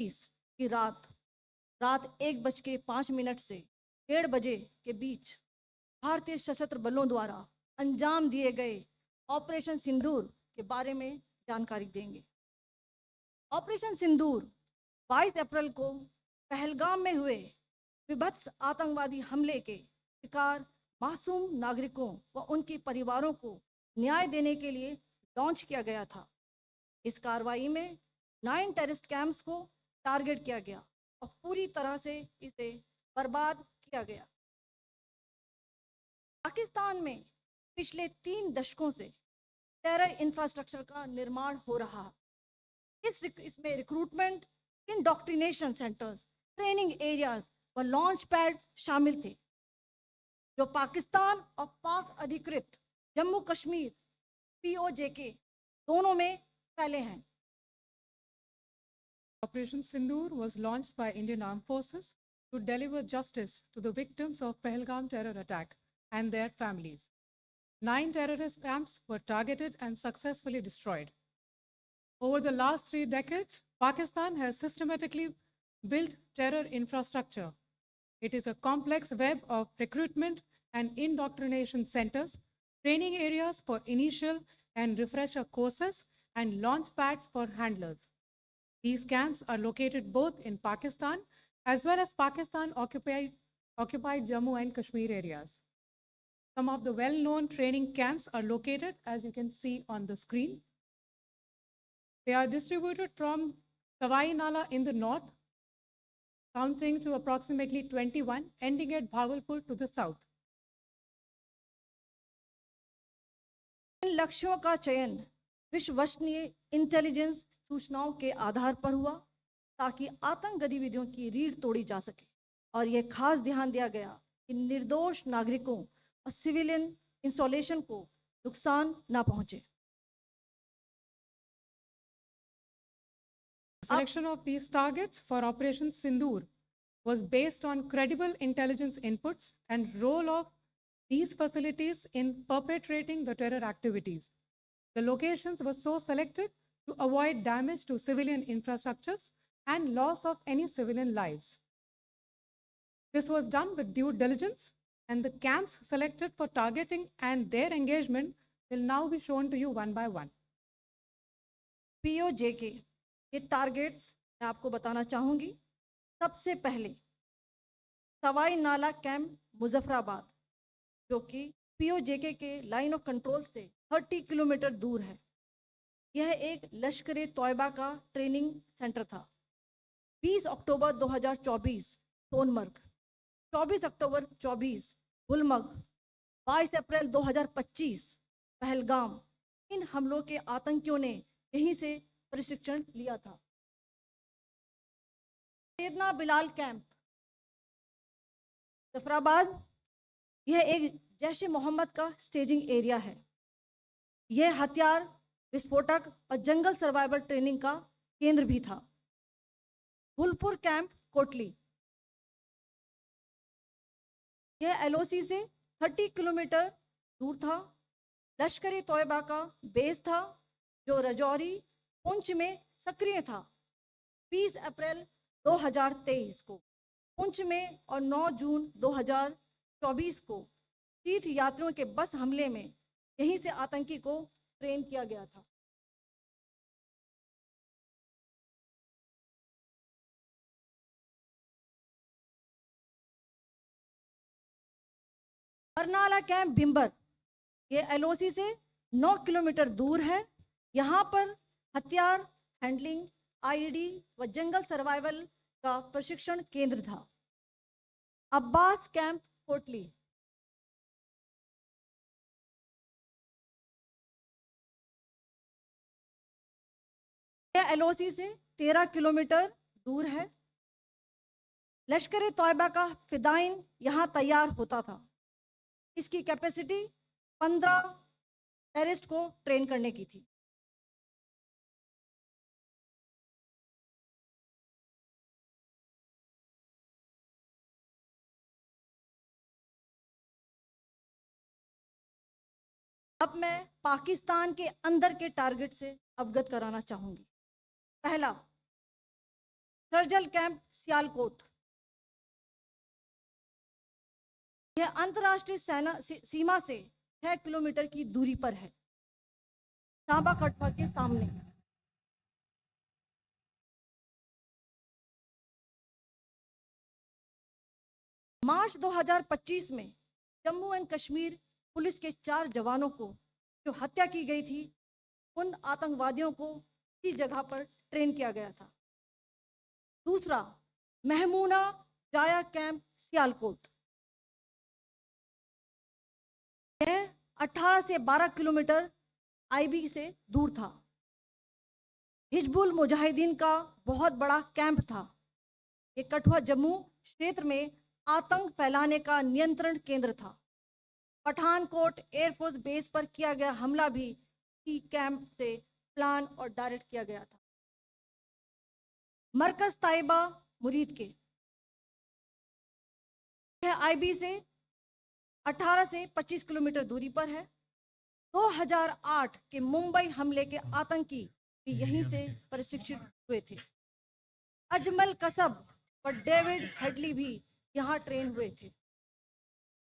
की रात 1:05 से 1:30 के बीच भारतीय सशस्त्र बलों द्वारा अंजाम दिए गए ऑपरेशन सिंदूर के बारे में जानकारी देंगे। ऑपरेशन सिंदूर 22 अप्रैल को पहलगाम में हुए विभत्स आतंकवादी हमले के शिकार मासूम नागरिकों व उनके परिवारों को न्याय देने के लिए लॉन्च किया गया था। इस कार्रवाई में 9 टेररिस्ट कैंप्स को टारगेट किया गया और पूरी तरह से इसे बर्बाद किया गया। पाकिस्तान में पिछले 3 दशकों से टेरर इंफ्रास्ट्रक्चर का निर्माण हो रहा है। इसमें recruitment, indoctrination centres, training areas व लॉन्च पैड शामिल थे, जो पाकिस्तान और पाक अधिकृत जम्मू कश्मीर POJK दोनों में फैले हैं। Operation Sindoor was launched by Indian Armed Forces to deliver justice to the victims of Pahalgam terror attack and their families. 9 terrorist camps were targeted and successfully destroyed. Over the last 3 decades, Pakistan has systematically built terror infrastructure. It is a complex web of recruitment and indoctrination centers, training areas for initial and refresher courses, and launch pads for handlers. These camps are located both in Pakistan as well as Pakistan-occupied Jammu and Kashmir areas. Some of the well-known training camps are located, as you can see on the screen. They are distributed from Sawai Nala in the north, counting to approximately 21, ending at Bhagalpur to the south. इन लक्ष्यों का चयन विश्वसनीय intelligence सूचनाओं के आधार पर हुआ ताकि आतंक गतिविधियों की रीढ़ तोड़ी जा सके, और यह खास ध्यान दिया गया कि निर्दोष नागरिकों और सिविलियन इंस्टॉलेशन को नुकसान न पहुंचे। Selection of these targets for Operation Sindoor was based on credible intelligence inputs and role of these facilities in perpetrating the terror activities. The locations were so selected to avoid damage to civilian infrastructures and loss of any civilian lives. This was done with due diligence, and the camps selected for targeting and their engagement will now be shown to you one by one. POJK ये targets मैं आपको बताना चाहूँगी। सबसे पहले सवाई नाला camp Muzaffarabad, जो कि POJK के लाइन ऑफ कंट्रोल से 30 किलोमीटर दूर है। यह एक लश्कर-ए-तौयबा का ट्रेनिंग सेंटर था। 20 अक्टूबर 2024 सोनमर्ग, 24 अक्टूबर 24 गुलमर्ग, 22 अप्रैल 2025 पहलगाम, इन हमलों के आतंकियों ने यहीं से प्रशिक्षण लिया था। सैयदना बिलाल कैंप जफराबाद, यह एक जैश ए मोहम्मद का स्टेजिंग एरिया है। यह हथियार, विस्फोटक और जंगल सर्वाइवल ट्रेनिंग का केंद्र भी था। गुलपुर कैंप कोटली, यह LOC से 30 किलोमीटर दूर था। लश्कर-ए-तौयबा का बेस था, जो रजौरी पुंछ में सक्रिय था। 20 अप्रैल 2023 को पुंछ में और 9 जून 2024 को तीर्थ यात्रियों के बस हमले में यहीं से आतंकी को ट्रेन किया गया था। बरनाला कैंप भिंबर, ये LOC से 9 किलोमीटर दूर है। यहाँ पर हथियार हैंडलिंग, IED व जंगल सर्वाइवल का प्रशिक्षण केंद्र था। अब्बास कैंप कोटली, यह LOC से 13 किलोमीटर दूर है। लश्कर-ए-तौयबा का फिदाइन यहाँ तैयार होता था। इसकी कैपेसिटी 15 टेररिस्ट को ट्रेन करने की थी। अब मैं पाकिस्तान के अंदर के टारगेट से अवगत कराना चाहूँगी। पहला, सर्जिकल कैंप सियालकोट, यह अंतर्राष्ट्रीय सीमा से 6 किलोमीटर की दूरी पर है, सांबा कठुआ के सामने। मार्च 2025 में जम्मू एंड कश्मीर पुलिस के 4 जवानों को जो हत्या की गई थी, उन आतंकवादियों को इस जगह पर ट्रेन किया गया था। दूसरा, महमूना जाया कैंप सियालकोट, यह 18 से 12 किलोमीटर आईबी से दूर था। हिजबुल मुजाहिदीन का बहुत बड़ा कैंप था। ये कठुआ जम्मू क्षेत्र में आतंक फैलाने का नियंत्रण केंद्र था। पठानकोट एयरफोर्स बेस पर किया गया हमला भी इसी कैंप से प्लान और डायरेक्ट किया गया था। मरकज ताइबा मुरीद के, यह आईबी से 18 से 25 किलोमीटर दूरी पर है। 2008 के मुंबई हमले के आतंकी भी यहीं से प्रशिक्षित हुए थे। अजमल कसब और डेविड हेडली भी यहाँ ट्रेन हुए थे।